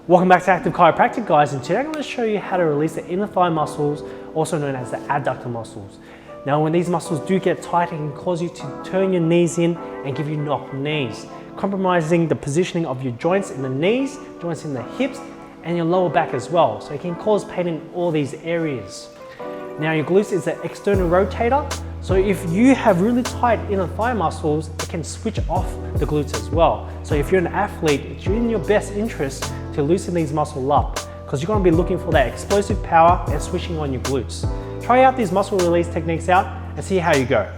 Welcome back to Activ Chiropractic, guys, and today I'm going to show you how to release the inner thigh muscles, also known as the adductor muscles. Now, when these muscles do get tight, it can cause you to turn your knees in and give you knock knees, compromising the positioning of your joints in the knees, joints in the hips, and your lower back as well. So it can cause pain in all these areas. Now, your glutes is the external rotator. So if you have really tight inner thigh muscles, it can switch off the glutes as well. So if you're an athlete, it's in your best interest to loosen these muscles up, because you're going to be looking for that explosive power and switching on your glutes. Try out these muscle release techniques out and see how you go.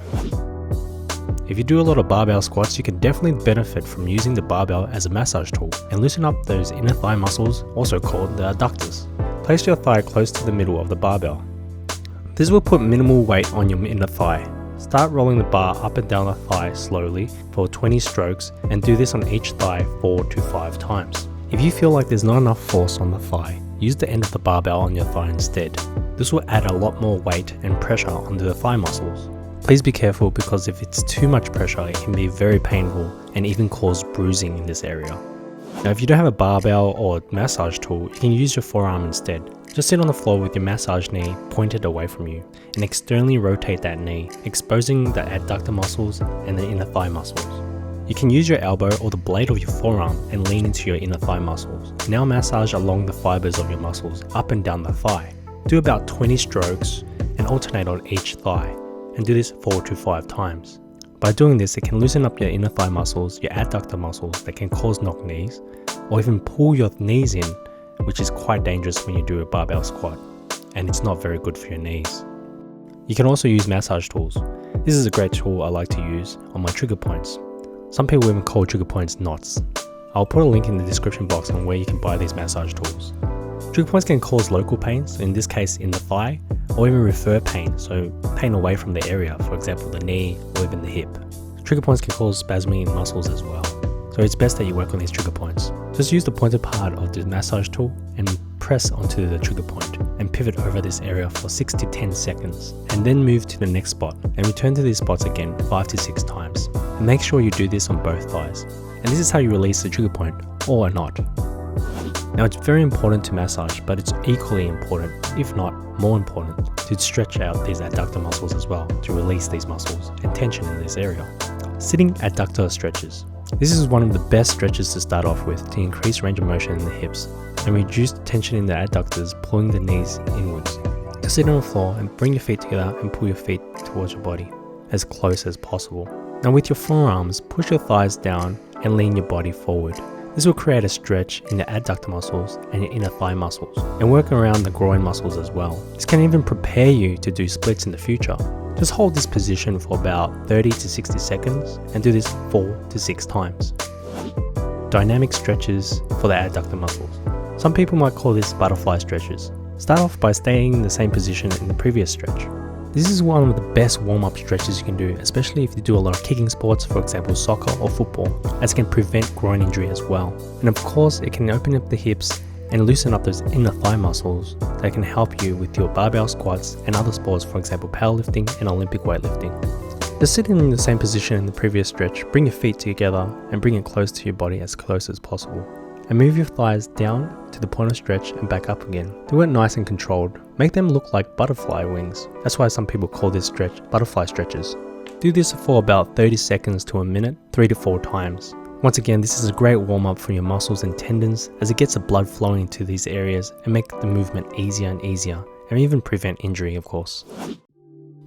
If you do a lot of barbell squats, you can definitely benefit from using the barbell as a massage tool and loosen up those inner thigh muscles, also called the adductors. Place your thigh close to the middle of the barbell. This will put minimal weight on your inner thigh. Start rolling the bar up and down the thigh slowly for 20 strokes and do this on each thigh 4 to 5 times. If you feel like there's not enough force on the thigh, use the end of the barbell on your thigh instead. This will add a lot more weight and pressure onto the thigh muscles. Please be careful, because if it's too much pressure, it can be very painful and even cause bruising in this area. Now, if you don't have a barbell or massage tool, you can use your forearm instead. Just sit on the floor with your massage knee pointed away from you and externally rotate that knee, exposing the adductor muscles and the inner thigh muscles. You can use your elbow or the blade of your forearm and lean into your inner thigh muscles. Now massage along the fibers of your muscles up and down the thigh. Do about 20 strokes and alternate on each thigh, and do this 4 to 5 times. By doing this, it can loosen up your inner thigh muscles, your adductor muscles that can cause knock knees, or even pull your knees in, which is quite dangerous when you do a barbell squat, and it's not very good for your knees. You can also use massage tools. This is a great tool I like to use on my trigger points. Some people even call trigger points knots. I'll put a link in the description box on where you can buy these massage tools. Trigger points can cause local pain, so in this case in the thigh, or even refer pain, so pain away from the area, for example the knee or even the hip. Trigger points can cause spasming in muscles as well, so it's best that you work on these trigger points. Just use the pointed part of the massage tool and press onto the trigger point and pivot over this area for 6 to 10 seconds, and then move to the next spot and return to these spots again 5 to 6 times. And make sure you do this on both thighs. And this is how you release the trigger point, or a knot. Now, it's very important to massage, but it's equally important, if not more important, to stretch out these adductor muscles as well, to release these muscles and tension in this area. Sitting adductor stretches. This is one of the best stretches to start off with to increase range of motion in the hips and reduce tension in the adductors, pulling the knees inwards. Just sit on the floor and bring your feet together and pull your feet towards your body as close as possible. Now, with your forearms, push your thighs down and lean your body forward. This will create a stretch in the adductor muscles and your inner thigh muscles, and work around the groin muscles as well. This can even prepare you to do splits in the future. Just hold this position for about 30 to 60 seconds and do this 4 to 6 times. Dynamic stretches for the adductor muscles. Some people might call this butterfly stretches. Start off by staying in the same position in the previous stretch. This is one of the best warm-up stretches you can do, especially if you do a lot of kicking sports, for example soccer or football, as it can prevent groin injury as well. And of course, it can open up the hips and loosen up those inner thigh muscles that can help you with your barbell squats and other sports, for example powerlifting and Olympic weightlifting. Just sitting in the same position in the previous stretch, bring your feet together and bring it close to your body as close as possible. And move your thighs down to the point of stretch and back up again. Do it nice and controlled. Make them look like butterfly wings. That's why some people call this stretch butterfly stretches. Do this for about 30 seconds to a minute, 3 to 4 times. Once again, this is a great warm up for your muscles and tendons, as it gets the blood flowing into these areas and make the movement easier and easier, and even prevent injury, of course.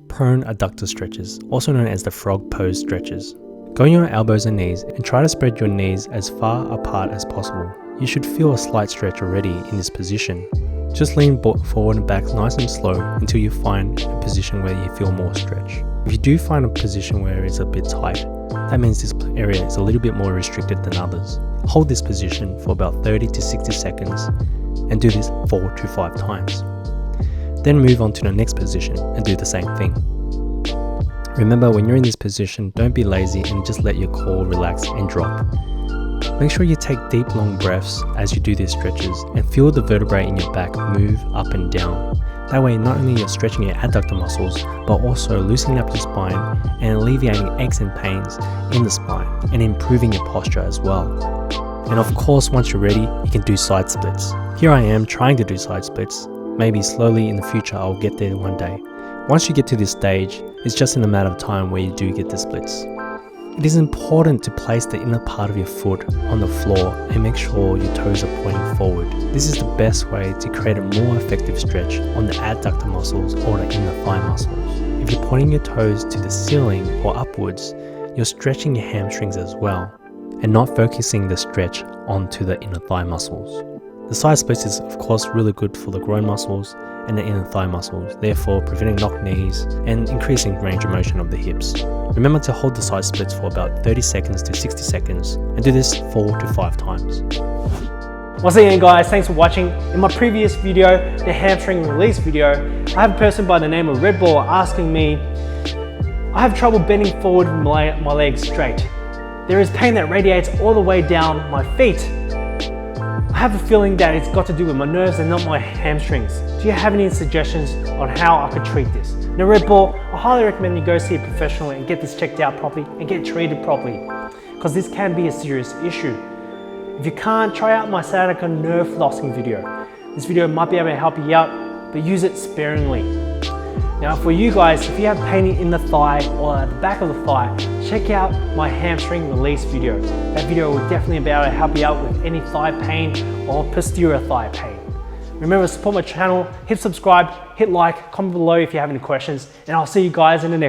Prone adductor stretches, also known as the frog pose stretches. Go on your elbows and knees and try to spread your knees as far apart as possible. You should feel a slight stretch already in this position. Just lean forward and back nice and slow until you find a position where you feel more stretch. If you do find a position where it's a bit tight, that means this area is a little bit more restricted than others. Hold this position for about 30 to 60 seconds and do this 4 to 5 times. Then move on to the next position and do the same thing. Remember, when you're in this position, don't be lazy and just let your core relax and drop. Make sure you take deep long breaths as you do these stretches and feel the vertebrae in your back move up and down. That way, not only you're stretching your adductor muscles, but also loosening up your spine and alleviating aches and pains in the spine and improving your posture as well. And of course, once you're ready, you can do side splits. Here I am trying to do side splits. Maybe slowly in the future I'll get there one day. Once you get to this stage, it's just in a matter of time where you do get the splits. It is important to place the inner part of your foot on the floor and make sure your toes are pointing forward. This is the best way to create a more effective stretch on the adductor muscles or the inner thigh muscles. If you're pointing your toes to the ceiling or upwards, you're stretching your hamstrings as well and not focusing the stretch onto the inner thigh muscles. The side splits is of course really good for the groin muscles and the inner thigh muscles, therefore preventing knocked knees and increasing range of motion of the hips. Remember to hold the side splits for about 30 seconds to 60 seconds and do this 4 to 5 times. Once again guys, thanks for watching. In my previous video, the hamstring release video, I have a person by the name of Red Ball asking me, I have trouble bending forward with my legs straight. There is pain that radiates all the way down my feet. I have a feeling that it's got to do with my nerves and not my hamstrings. Do you have any suggestions on how I could treat this? Now Red Ball, I highly recommend you go see a professional and get this checked out properly and get treated properly, because this can be a serious issue. If you can't, try out my sciatica nerve flossing video. This video might be able to help you out, but use it sparingly. Now for you guys, if you have pain in the thigh or at the back of the thigh, check out my hamstring release video. That video will definitely be able to help you out with any thigh pain or posterior thigh pain. Remember to support my channel, hit subscribe, hit like, comment below if you have any questions, and I'll see you guys in the next